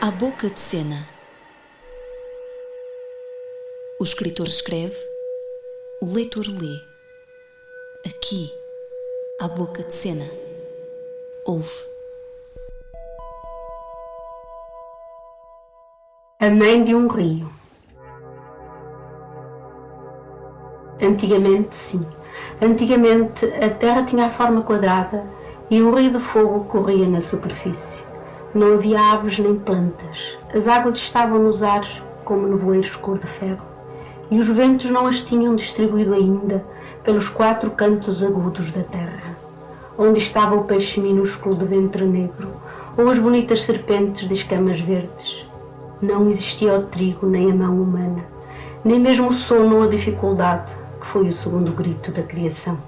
À boca de cena. O escritor escreve, o leitor lê. Aqui, à boca de cena, ouve. A mãe de um rio. Antigamente, sim. Antigamente a terra tinha a forma quadrada e um rio de fogo corria na superfície. Não havia aves nem plantas. As águas estavam nos ares como nevoeiros cor de ferro e os ventos não as tinham distribuído ainda pelos 4 cantos agudos da terra, onde estava o peixe minúsculo de ventre negro ou as bonitas serpentes de escamas verdes. Não existia o trigo nem a mão humana, nem mesmo o sono ou a dificuldade, que foi o segundo grito da criação.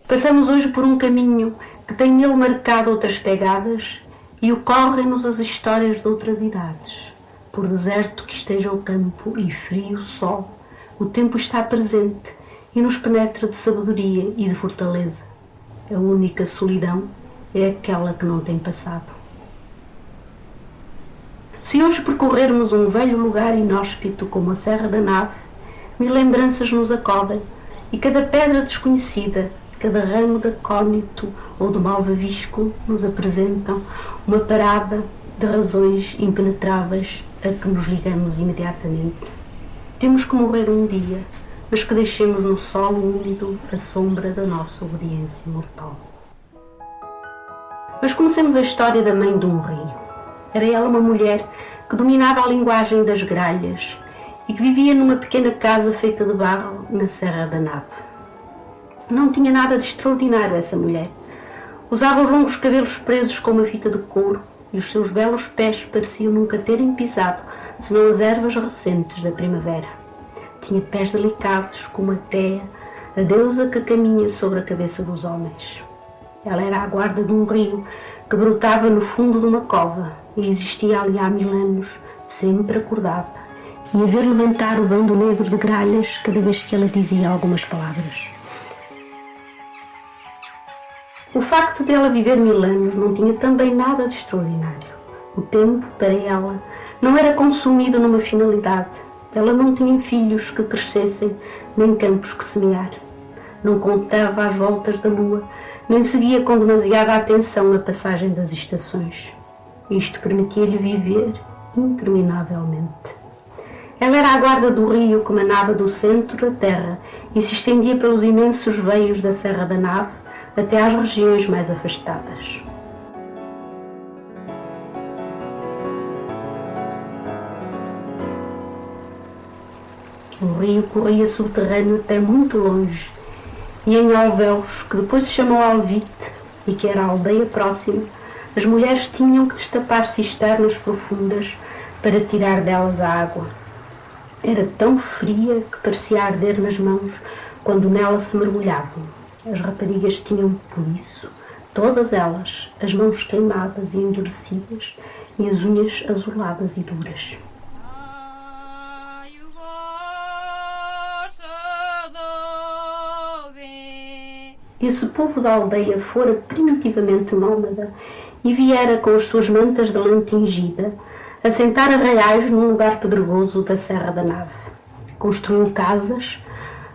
Passamos hoje por um caminho que tem nele marcado outras pegadas e ocorrem-nos as histórias de outras idades. Por deserto que esteja o campo e frio o sol, o tempo está presente e nos penetra de sabedoria e de fortaleza. A única solidão é aquela que não tem passado. Se hoje percorrermos um velho lugar inóspito como a Serra da Nave, 1000 lembranças nos acodem e cada pedra desconhecida, cada ramo de acónito ou de malvavisco nos apresentam uma parada de razões impenetráveis a que nos ligamos imediatamente. Temos que morrer um dia, mas que deixemos no solo úmido a sombra da nossa obediência mortal. Mas comecemos a história da mãe de um rio. Era ela uma mulher que dominava a linguagem das gralhas e que vivia numa pequena casa feita de barro na Serra da Nave. Não tinha nada de extraordinário essa mulher. Usava os longos cabelos presos com uma fita de couro e os seus belos pés pareciam nunca terem pisado, senão as ervas recentes da primavera. Tinha pés delicados como até a deusa que caminha sobre a cabeça dos homens. Ela era a guarda de um rio que brotava no fundo de uma cova e existia ali há 1000 anos, sempre acordava, e a ver levantar o bando negro de gralhas cada vez que ela dizia algumas palavras. O facto de ela viver 1000 anos não tinha também nada de extraordinário. O tempo, para ela, não era consumido numa finalidade. Ela não tinha filhos que crescessem, nem campos que semear. Não contava as voltas da lua, nem seguia com demasiada atenção a passagem das estações. Isto permitia-lhe viver interminavelmente. Ela era a guarda do rio que manava do centro da terra e se estendia pelos imensos veios da Serra da Nave até às regiões mais afastadas. O rio corria subterrâneo até muito longe, e em Alvéus, que depois se chamou Alvite, e que era a aldeia próxima, as mulheres tinham que destapar cisternas profundas para tirar delas a água. Era tão fria que parecia arder nas mãos quando nela se mergulhavam. As raparigas tinham, por isso, todas elas, as mãos queimadas e endurecidas e as unhas azuladas e duras. Esse povo da aldeia fora primitivamente nómada e viera com as suas mantas de lã tingida assentar arraiais num lugar pedregoso da Serra da Nave. Construiu casas,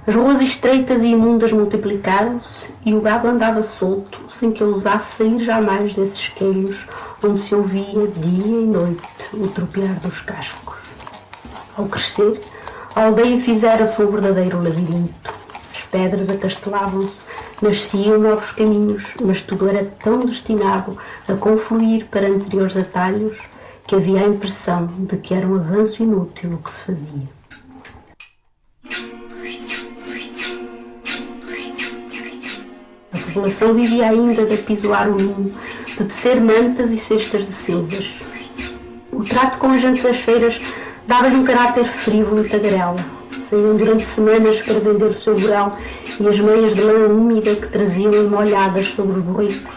as ruas estreitas e imundas multiplicaram-se e o gado andava solto, sem que ele ousasse sair jamais desses esquelhos onde se ouvia dia e noite o tropear dos cascos. Ao crescer, a aldeia fizera-se um verdadeiro labirinto. As pedras acastelavam-se, nasciam novos caminhos, mas tudo era tão destinado a confluir para anteriores atalhos que havia a impressão de que era um avanço inútil o que se fazia. A população vivia ainda de apisoar o linho, de tecer mantas e cestas de silvas. O trato com a gente das feiras dava-lhe um caráter frívolo e tagarela. Saíam durante semanas para vender o seu verão e as meias de lã úmida que traziam molhadas sobre os borricos.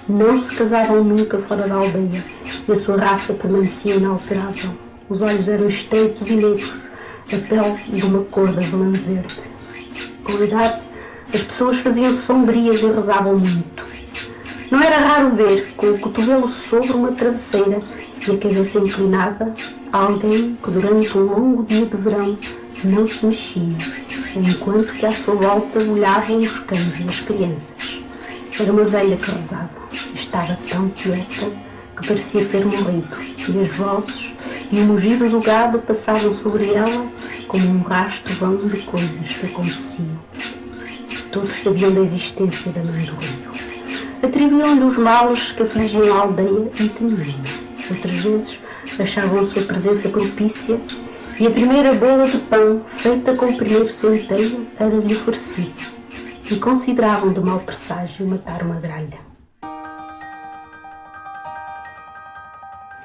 Não se casavam nunca fora da aldeia e a sua raça permanecia inalterável. Os olhos eram estreitos e negros, a pele de uma cor de lã verde. Com a idade, as pessoas faziam-se sombrias e rezavam muito. Não era raro ver, com o cotovelo sobre uma travesseira e a cabeça inclinada, alguém que durante um longo dia de verão não se mexia, enquanto que à sua volta olhavam os cães e as crianças. Era uma velha que rezava. Estava tão quieta que parecia ter morrido, e as vozes e o mugido do gado passavam sobre ela como um rasto vão de coisas que aconteciam. Todos sabiam da existência da Mãe do Rio. Atribuíam-lhe os males que afligiam a aldeia e temiam. Outras vezes achavam a sua presença propícia e a primeira bola de pão feita com o primeiro centeio era-lhe oferecida, e consideravam de mau presságio matar uma gralha.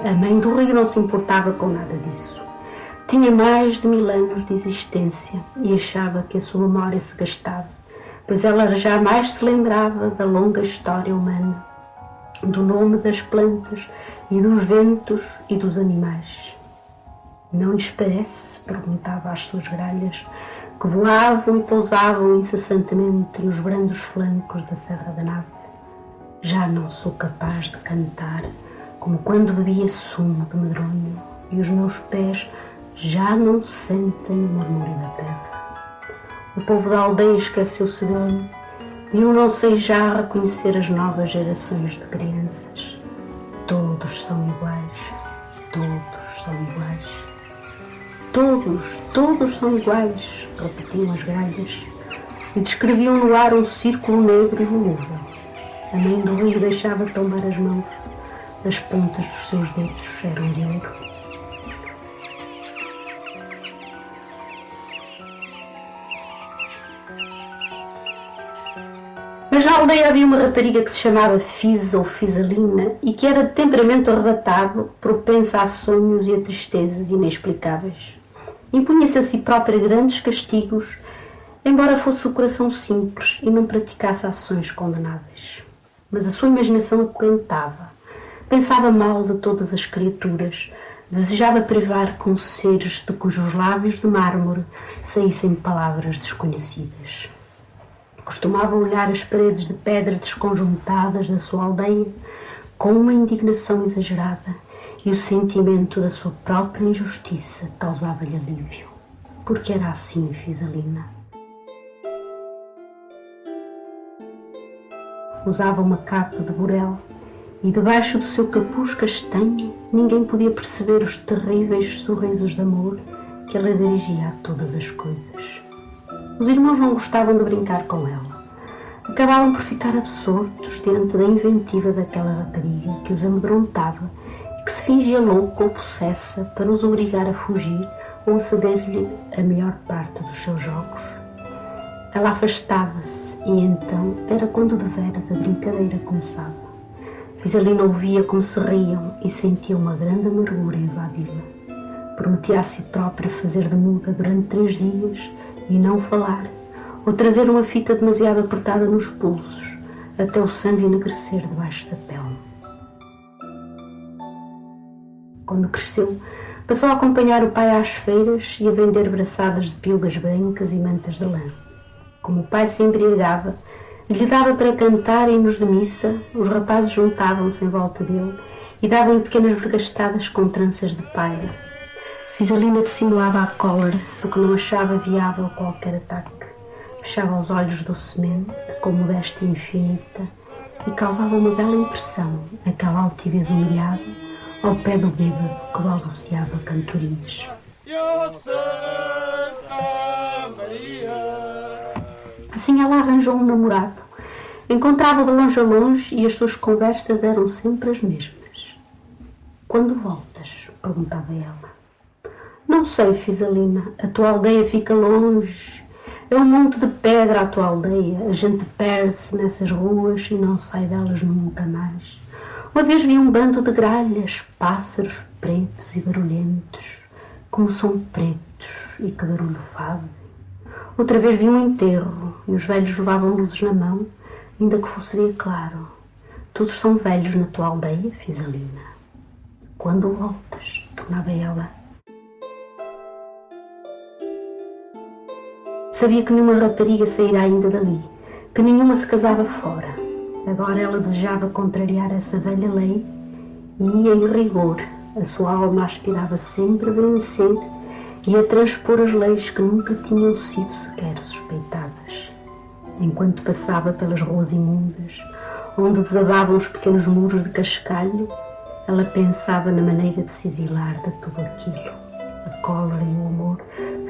A Mãe do Rio não se importava com nada disso. Tinha mais de 1000 anos de existência e achava que a sua memória se gastava, pois ela jamais se lembrava da longa história humana, do nome das plantas e dos ventos e dos animais. Não lhes parece, perguntava às suas gralhas, que voavam e pousavam incessantemente nos brandos flancos da Serra da Nave? Já não sou capaz de cantar como quando bebia sumo de medronho, e os meus pés já não sentem o murmúrio da terra. O povo da aldeia esqueceu-se dele e eu não sei já reconhecer as novas gerações de crianças. Todos são iguais, todos são iguais. Todos são iguais, repetiam as gralhas, e descreviam no ar um círculo negro e volúvel. A Mãe do Rio deixava tombar as mãos, as pontas dos seus dedos eram de ouro. Mas na aldeia havia uma rapariga que se chamava Fisa ou Fisalina e que era de temperamento arrebatado, propensa a sonhos e a tristezas inexplicáveis. Impunha-se a si própria grandes castigos, embora fosse o coração simples e não praticasse ações condenáveis. Mas a sua imaginação acorrentava. Pensava mal de todas as criaturas, desejava privar com seres de cujos lábios de mármore saíssem palavras desconhecidas. Costumava olhar as paredes de pedra desconjuntadas da sua aldeia com uma indignação exagerada, e o sentimento da sua própria injustiça causava-lhe alívio. Porque era assim, Fisalina. Usava uma capa de burel e debaixo do seu capuz castanho ninguém podia perceber os terríveis sorrisos de amor que ela dirigia a todas as coisas. Os irmãos não gostavam de brincar com ela. Acabavam por ficar absortos diante da inventiva daquela rapariga que os amedrontava e que se fingia louca ou possessa para os obrigar a fugir ou a ceder-lhe a melhor parte dos seus jogos. Ela afastava-se e então era quando de veras a brincadeira começava. Fisalina ouvia como se riam e sentia uma grande amargura invadi-la. Prometia a si própria fazer de muda durante 3 dias e não falar, ou trazer uma fita demasiado apertada nos pulsos, até o sangue enegrecer debaixo da pele. Quando cresceu, passou a acompanhar o pai às feiras e a vender braçadas de piugas brancas e mantas de lã. Como o pai se embriagava e lhe dava para cantar hinos de missa, os rapazes juntavam-se em volta dele e davam-lhe pequenas vergastadas com tranças de palha. Fisalina dissimulava a cólera porque não achava viável qualquer ataque. Fechava os olhos docemente, com modéstia infinita, e causava uma bela impressão aquela altivez humilhada ao pé do bêbado que balbuciava cantorias. Assim ela arranjou um namorado. Encontrava-o de longe a longe e as suas conversas eram sempre as mesmas. "Quando voltas?" perguntava ela. "Não sei, Fisalina, a tua aldeia fica longe. É um monte de pedra a tua aldeia. A gente perde-se nessas ruas e não sai delas nunca mais. Uma vez vi um bando de gralhas, pássaros pretos e barulhentos. Como são pretos e que barulho fazem. Outra vez vi um enterro e os velhos levavam luzes na mão, ainda que fosse dia claro. Todos são velhos na tua aldeia, Fisalina. Quando voltas?" tornava ela. Sabia que nenhuma rapariga sairá ainda dali, que nenhuma se casava fora. Agora ela desejava contrariar essa velha lei e, em rigor, a sua alma aspirava sempre a vencer e a transpor as leis que nunca tinham sido sequer suspeitadas. Enquanto passava pelas ruas imundas, onde desabavam os pequenos muros de cascalho, ela pensava na maneira de se exilar de tudo aquilo. A cólera e o amor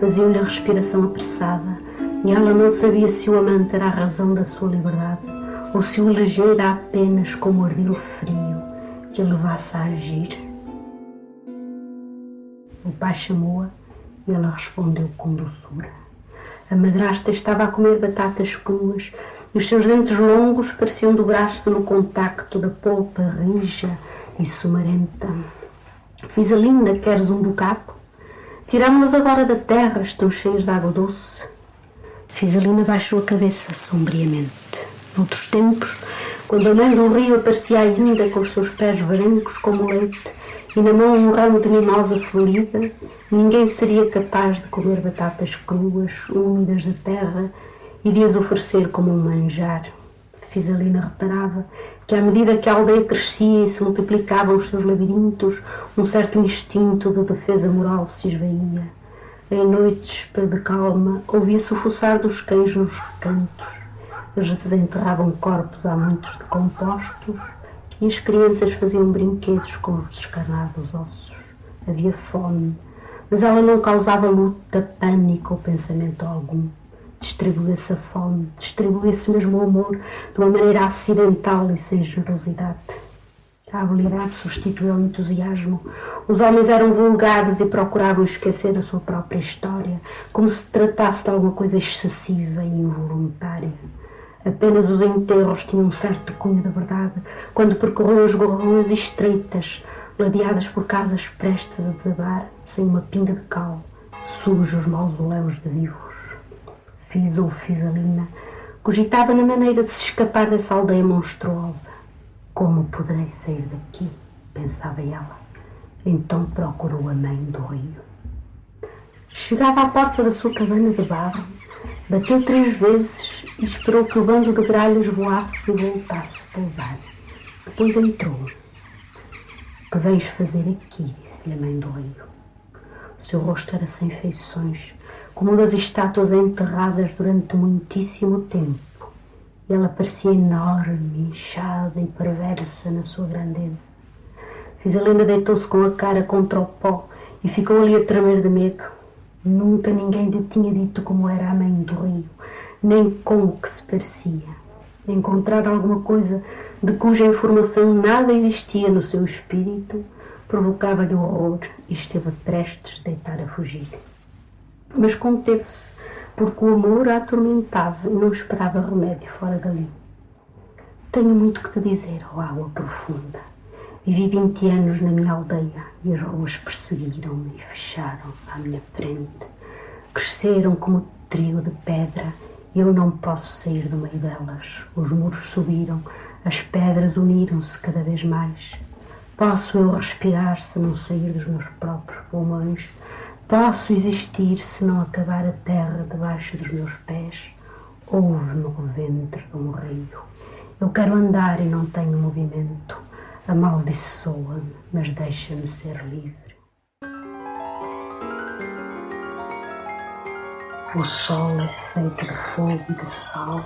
faziam-lhe a respiração apressada e ela não sabia se o amante era a razão da sua liberdade ou se o eleger era apenas como um ardil frio que a levasse a agir. O pai chamou-a e ela respondeu com doçura. A madrasta estava a comer batatas cruas e os seus dentes longos pareciam dobrar-se no contacto da polpa rija e sumarenta. Fisalina, queres um bocado? Tirámo-las agora da terra, estão cheias de água doce. Fisalina baixou a cabeça sombriamente. Noutros tempos, quando a mãe do rio aparecia ainda com os seus pés brancos como leite e na mão um ramo de mimosa florida, ninguém seria capaz de comer batatas cruas, úmidas da terra, e de as oferecer como um manjar. Fisalina reparava que, à medida que a aldeia crescia e se multiplicavam os seus labirintos, um certo instinto de defesa moral se esvaía. Em noites de calma, ouvia-se o fuçar dos cães nos recantos. Eles desenterravam corpos há muitos decompostos e as crianças faziam brinquedos com os descarnados ossos. Havia fome, mas ela não causava luta, pânico ou pensamento algum. Distribuía-se a fome, distribuía-se mesmo o amor de uma maneira acidental e sem generosidade. A habilidade substituiu o entusiasmo. Os homens eram vulgares e procuravam esquecer a sua própria história, como se tratasse de alguma coisa excessiva e involuntária. Apenas os enterros tinham um certo cunho de verdade, quando percorriam as ruas estreitas, ladeadas por casas prestes a desabar, sem uma pinga de cal, sujos mausoléus de vivos. Fisalina cogitava na maneira de se escapar dessa aldeia monstruosa. Como poderei sair daqui? Pensava ela. Então procurou a mãe do rio. Chegava à porta da sua cabana de barro, bateu 3 vezes e esperou que o bando de gralhas voasse e voltasse a pousar. Depois entrou. O que vens fazer aqui? Disse-lhe a mãe do rio. O seu rosto era sem feições, como o das estátuas enterradas durante muitíssimo tempo. Ela parecia enorme, inchada e perversa na sua grandeza. Fisalina deitou-se com a cara contra o pó e ficou ali a tremer de medo. Nunca ninguém lhe tinha dito como era a mãe do rio, nem com o que se parecia. Encontrar alguma coisa de cuja informação nada existia no seu espírito provocava-lhe horror e esteve prestes a deitar a fugir. Mas conteve-se, porque o amor a atormentava e não esperava remédio fora dali. Tenho muito que te dizer, ó água profunda. Vivi 20 anos na minha aldeia e as ruas perseguiram-me e fecharam-se à minha frente. Cresceram como trigo de pedra e eu não posso sair do meio delas. Os muros subiram, as pedras uniram-se cada vez mais. Posso eu respirar se não sair dos meus próprios pulmões? Posso existir se não acabar a terra debaixo dos meus pés? Ouve-me o ventre de um rio. Eu quero andar e não tenho movimento. Amaldiçoa-me, mas deixa-me ser livre. O sol é feito de fogo e de sal.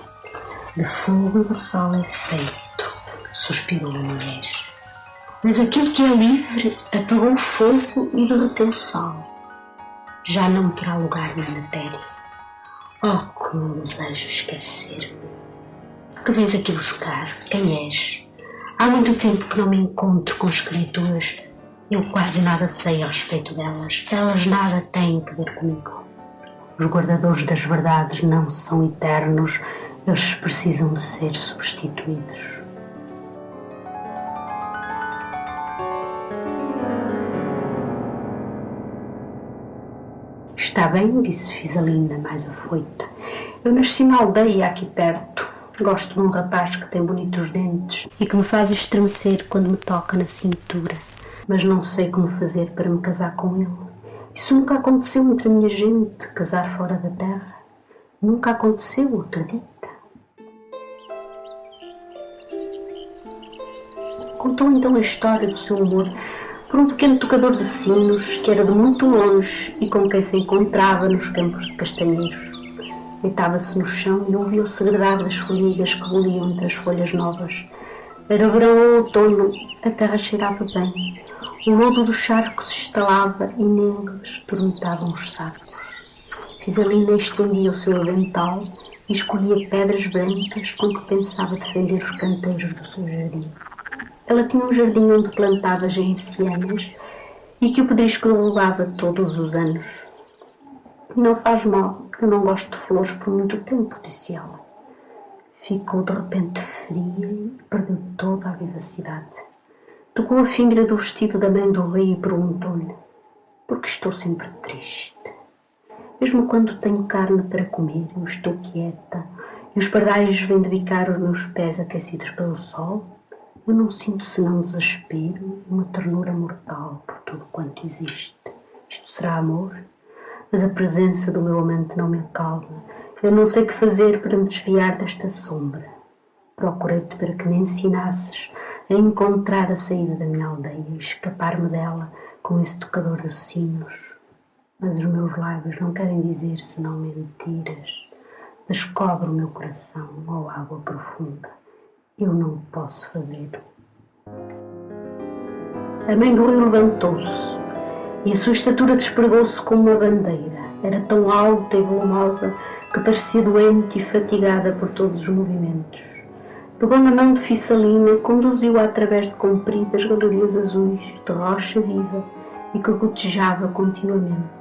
De fogo e de sal é feito, suspirou a mulher. Mas aquilo que é livre apagou o fogo e derreteu o sal. Já não terá lugar na matéria. Oh, como desejo esquecer-me. Que vens aqui buscar? Quem és? Há muito tempo que não me encontro com as criaturas. Eu quase nada sei a respeito delas. Elas nada têm que ver comigo. Os guardadores das verdades não são eternos. Eles precisam de ser substituídos. Está bem, disse Fisalina, mais afoita. Eu nasci na aldeia aqui perto. Gosto de um rapaz que tem bonitos dentes e que me faz estremecer quando me toca na cintura. Mas não sei como fazer para me casar com ele. Isso nunca aconteceu entre a minha gente, casar fora da terra. Nunca aconteceu, acredita? Contou então a história do seu amor por um pequeno tocador de sinos que era de muito longe e com quem se encontrava nos campos de castanheiros. Deitava-se no chão e ouvia o segredar das formigas que boliam entre as folhas novas. Era verão ou outono, a terra cheirava bem. O lodo do charco se estalava e neles dormitavam os sacos. Fisalina estendia o seu avental e escolhia pedras brancas com que pensava defender os canteiros do seu jardim. Ela tinha um jardim onde plantava gencianas e que o pedrisco derrubava todos os anos. Não faz mal, eu não gosto de flores por muito tempo, disse ela. Ficou de repente fria e perdeu toda a vivacidade. Tocou a fingra do vestido da mãe do rei e perguntou-lhe: por que estou sempre triste? Mesmo quando tenho carne para comer, eu estou quieta e os pardais vêm de bicar os meus pés aquecidos pelo sol. Eu não sinto senão desespero e uma ternura mortal por tudo quanto existe. Isto será amor? Mas a presença do meu amante não me acalma. Eu não sei o que fazer para me desviar desta sombra. Procurei-te para que me ensinasses a encontrar a saída da minha aldeia e escapar-me dela com esse tocador de sinos. Mas os meus lábios não querem dizer senão mentiras. Descobre o meu coração, ó água profunda. Eu não posso fazê-lo. A mãe do rei levantou-se e a sua estatura despregou-se como uma bandeira. Era tão alta e volumosa que parecia doente e fatigada por todos os movimentos. Pegou na mão de Fisalina e conduziu-a através de compridas galerias azuis de rocha viva e que gotejava continuamente.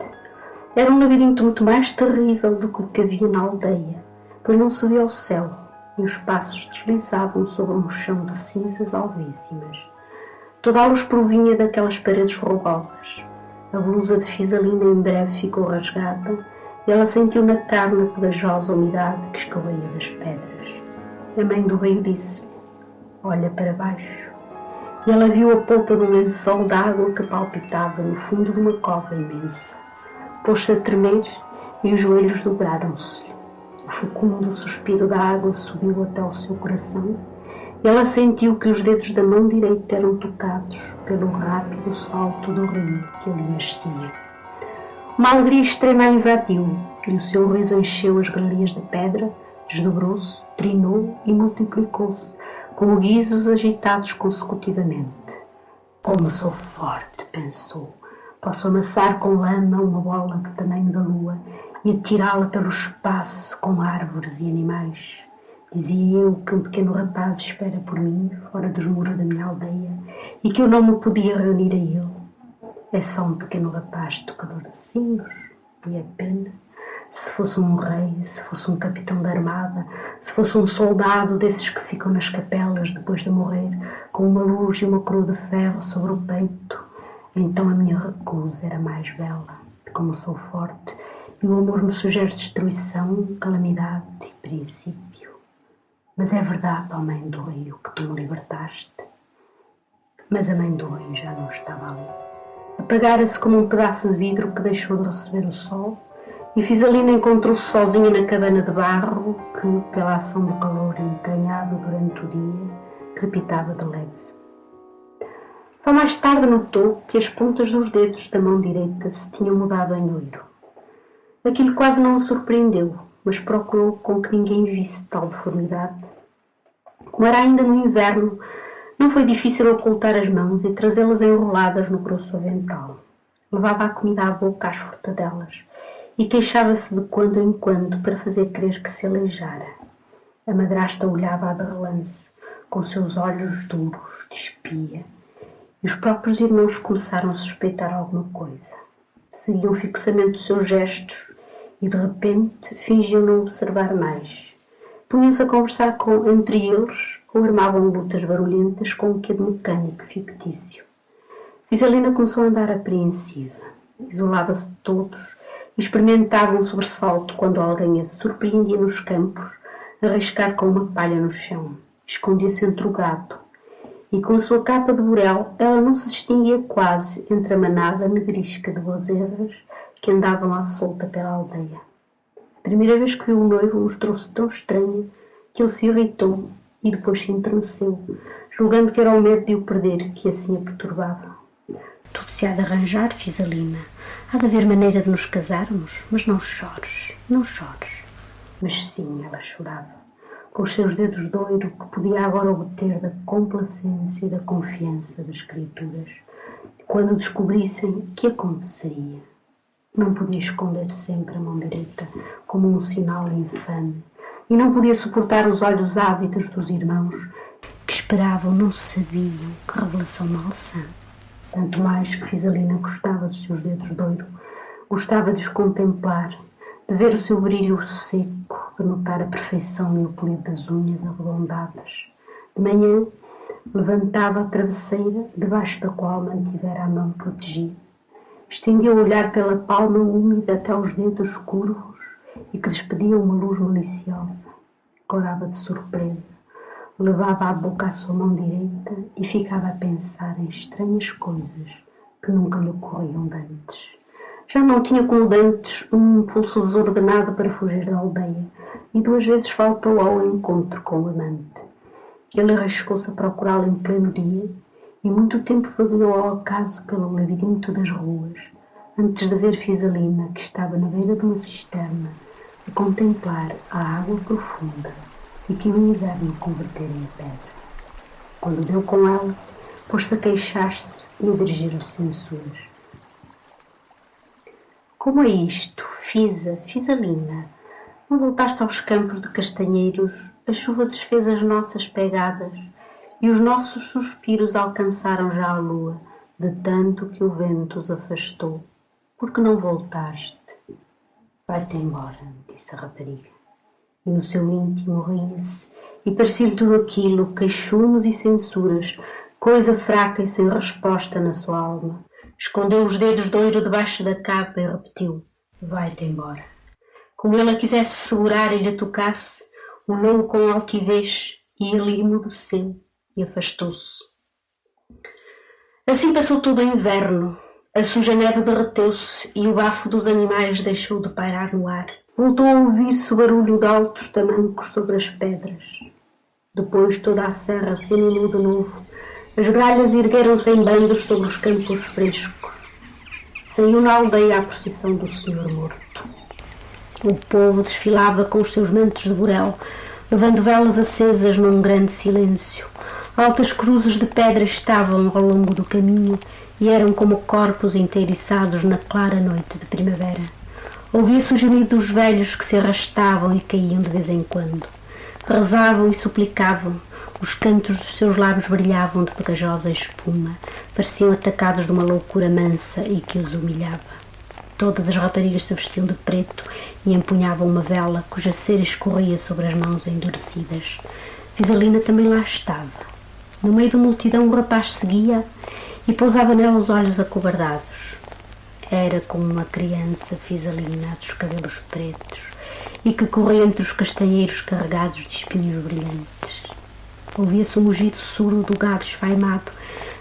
Era um labirinto muito mais terrível do que o que havia na aldeia, pois não se via o céu e os passos deslizavam sobre um chão de cinzas alvíssimas. Toda a luz provinha daquelas paredes rugosas. A blusa de Fisalina em breve ficou rasgada e ela sentiu na carne a pegajosa umidade que escorria das pedras. A mãe do rei disse: olha para baixo. E ela viu a polpa de um lençol de água que palpitava no fundo de uma cova imensa. Pôs-se a tremer e os joelhos dobraram-se-lhe. O fecundo suspiro da água subiu até ao seu coração e ela sentiu que os dedos da mão direita eram tocados pelo rápido salto do rio que ali nascia. Uma alegria extrema a invadiu e o seu riso encheu as galerias de pedra, desdobrou-se, trinou e multiplicou-se, com guizos agitados consecutivamente. Como sou forte, pensou. Posso amassar com lama uma bola do tamanho da lua e atirá-la pelo espaço com árvores e animais. Dizia eu que um pequeno rapaz espera por mim, fora dos muros da minha aldeia, e que eu não me podia reunir a ele. É só um pequeno rapaz tocador de sinos, e é pena. Se fosse um rei, se fosse um capitão da armada, se fosse um soldado desses que ficam nas capelas depois de morrer, com uma luz e uma coroa de ferro sobre o peito, então a minha recusa era mais bela. Como sou forte, e o amor me sugere destruição, calamidade e princípio. Mas é verdade, ó mãe do rei, que tu me libertaste. Mas a mãe do rei já não estava ali. Apagara-se como um pedaço de vidro que deixou de receber o sol, e Fisalina encontrou-se sozinha na cabana de barro que, pela ação do calor entranhado durante o dia, crepitava de leve. Só mais tarde notou que as pontas dos dedos da mão direita se tinham mudado em loiro. Aquilo quase não a surpreendeu, mas procurou com que ninguém visse tal deformidade. Como era ainda no inverno, não foi difícil ocultar as mãos e trazê-las enroladas no grosso avental. Levava a comida à boca às furtadelas e queixava-se de quando em quando para fazer crer que se aleijara. A madrasta olhava-a de relance, com seus olhos duros de espia, e os próprios irmãos começaram a suspeitar alguma coisa. Seguiam fixamente os seus gestos e, de repente, fingiam não observar mais. Punham-se a conversar entre eles ou armavam lutas barulhentas com um quê de mecânico fictício. Fisalina começou a andar apreensiva. Isolava-se de todos e experimentava um sobressalto quando alguém a surpreendia nos campos, a riscar com uma palha no chão. Escondia-se entre o gado e, com a sua capa de burel, ela não se distinguia quase entre a manada negrisca de bezerras que andavam à solta pela aldeia. A primeira vez que viu o noivo mostrou-se tão estranha que ele se irritou e depois se enterneceu, julgando que era o medo de o perder que assim a perturbava. Tudo se há de arranjar, Fisalina. Há de haver maneira de nos casarmos, mas não chores, não chores. Mas sim, ela chorava, com os seus dedos de ouro que podia agora obter da complacência e da confiança das criaturas. Quando descobrissem, que aconteceria? Não podia esconder sempre a mão direita como um sinal infame e não podia suportar os olhos ávidos dos irmãos que esperavam, não sabiam, que revelação malsã. Tanto mais que Fisalina gostava dos seus dedos de ouro, gostava de os contemplar, de ver o seu brilho seco, de notar a perfeição e o polido das unhas arredondadas. De manhã, levantava a travesseira, debaixo da qual mantivera a mão protegida. Estendia o olhar pela palma úmida até aos dedos curvos e que despediam uma luz maliciosa. Corava de surpresa, levava a boca à sua mão direita e ficava a pensar em estranhas coisas que nunca lhe ocorriam dantes. Já não tinha como dantes um impulso desordenado para fugir da aldeia e 2 vezes faltou ao encontro com o amante. Ele arriscou-se a procurá-lo em pleno dia e muito tempo vagueou ao acaso pelo labirinto das ruas, antes de ver Fisalina, que estava na beira de uma cisterna, a contemplar a água profunda e que o inverno convertera em pedra. Quando deu com ela, pôs-se a queixar-se e a dirigir as censuras. Como é isto, Fisalina? Não voltaste aos campos de castanheiros? A chuva desfez as nossas pegadas e os nossos suspiros alcançaram já a lua, de tanto que o vento os afastou. Por que não voltaste? Vai-te embora, disse a rapariga. E no seu íntimo ria-se e parecia-lhe tudo aquilo, queixumes e censuras, coisa fraca e sem resposta na sua alma. Escondeu os dedos de ouro debaixo da capa e repetiu: vai-te embora. Como ele a quisesse segurar e lhe tocasse, olhou-o com altivez e ele emudeceu e afastou-se. Assim passou todo o inverno. A suja neve derreteu-se e o bafo dos animais deixou de pairar no ar. Voltou a ouvir-se o barulho de altos tamancos sobre as pedras. Depois toda a serra se animou de novo. As gralhas ergueram-se em bandos sobre os campos frescos. Saiu na aldeia a procissão do Senhor Morto. O povo desfilava com os seus mantos de burel, levando velas acesas num grande silêncio. Altas cruzes de pedra estavam ao longo do caminho e eram como corpos inteiriçados na clara noite de primavera. Ouvia-se o gemido dos velhos que se arrastavam e caíam de vez em quando. Rezavam e suplicavam. Os cantos dos seus lábios brilhavam de pegajosa espuma. Pareciam atacados de uma loucura mansa e que os humilhava. Todas as raparigas se vestiam de preto e empunhavam uma vela cuja cera escorria sobre as mãos endurecidas. Fisalina também lá estava. No meio da multidão o rapaz seguia e pousava nela os olhos acobardados. Era como uma criança, Fisalina, dos cabelos pretos e que corria entre os castanheiros carregados de espinhos brilhantes. Ouvia-se o mugido surdo do gado esfaimado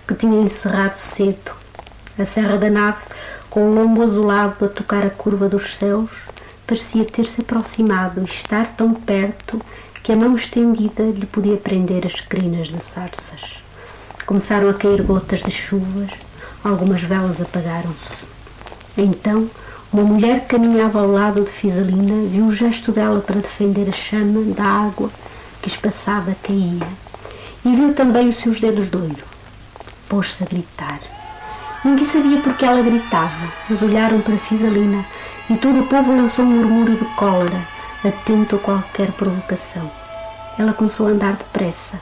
que tinha encerrado cedo. A serra da nave, com o lombo azulado a tocar a curva dos céus, parecia ter-se aproximado e estar tão perto que a mão estendida lhe podia prender as crinas de sarças. Começaram a cair gotas de chuvas, algumas velas apagaram-se. Então, uma mulher que caminhava ao lado de Fisalina viu o gesto dela para defender a chama da água que espaçada caía e viu também os seus dedos de ouro. Pôs-se a gritar. Ninguém sabia por que ela gritava, mas olharam para Fisalina e todo o povo lançou um murmúrio de cólera, atento a qualquer provocação. Ela começou a andar depressa.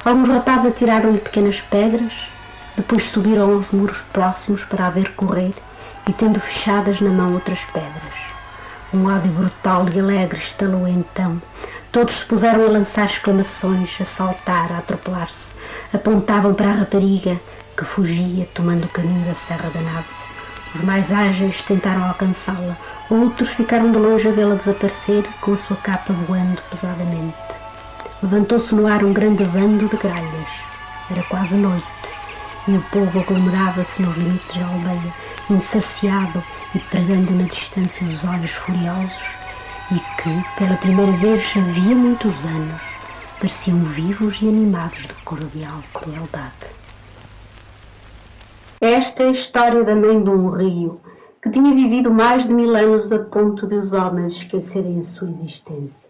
Alguns rapazes atiraram-lhe pequenas pedras, depois subiram aos muros próximos para a ver correr e tendo fechadas na mão outras pedras. Um ódio brutal e alegre estalou então. Todos se puseram a lançar exclamações, a saltar, a atropelar-se. Apontavam para a rapariga, que fugia, tomando o caminho da Serra da Nave. Os mais ágeis tentaram alcançá-la, outros ficaram de longe a vê-la desaparecer, com a sua capa voando pesadamente. Levantou-se no ar um grande bando de gralhas. Era quase noite, e o povo aglomerava-se nos limites da aldeia, insaciado e pregando na distância os olhos furiosos, e que, pela primeira vez havia muitos anos, Pareciam vivos e animados de cordial crueldade. Esta é a história da mãe de um rio que tinha vivido mais de 1000 anos a ponto de os homens esquecerem a sua existência.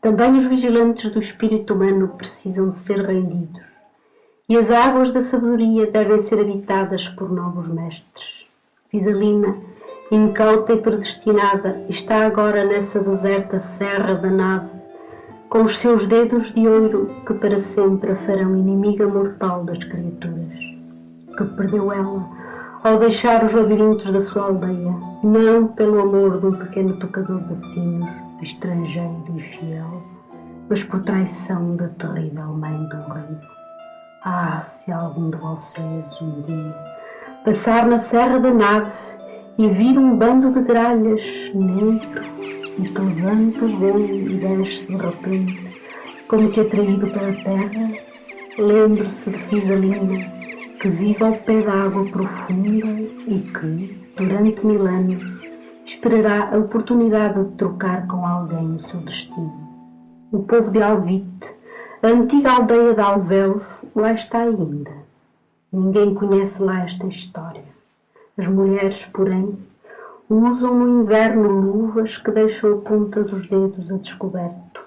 Também os vigilantes do espírito humano precisam de ser rendidos, e as águas da sabedoria devem ser habitadas por novos mestres. Visalina, incauta e predestinada, está agora nessa deserta serra da nave, com os seus dedos de ouro que para sempre a farão inimiga mortal das criaturas. Que perdeu ela ao deixar os labirintos da sua aldeia, não pelo amor de um pequeno tocador de sinos, estrangeiro e fiel, mas por traição da terrível mãe do rei. Ah, se algum de vocês um dia passar na serra da nave e vir um bando de gralhas negro e que levanta voo e desce de repente, como que atraído pela terra, lembre-se de Visalina, que vive ao pé da água profunda e que, durante 1000 anos, esperará a oportunidade de trocar com alguém o seu destino. O povo de Alvite, a antiga aldeia de Alvelve, lá está ainda. Ninguém conhece lá esta história. As mulheres, porém, usam no inverno luvas que deixam a ponta dos dedos a descoberto.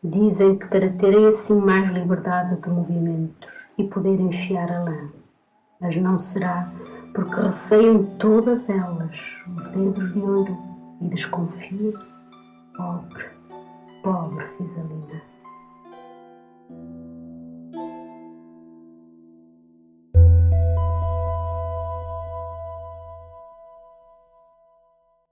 Dizem que para terem assim mais liberdade de movimentos e poder enfiar a lã. Mas não será porque receiam todas elas os dedos de ouro e desconfiam. Pobre Visalina.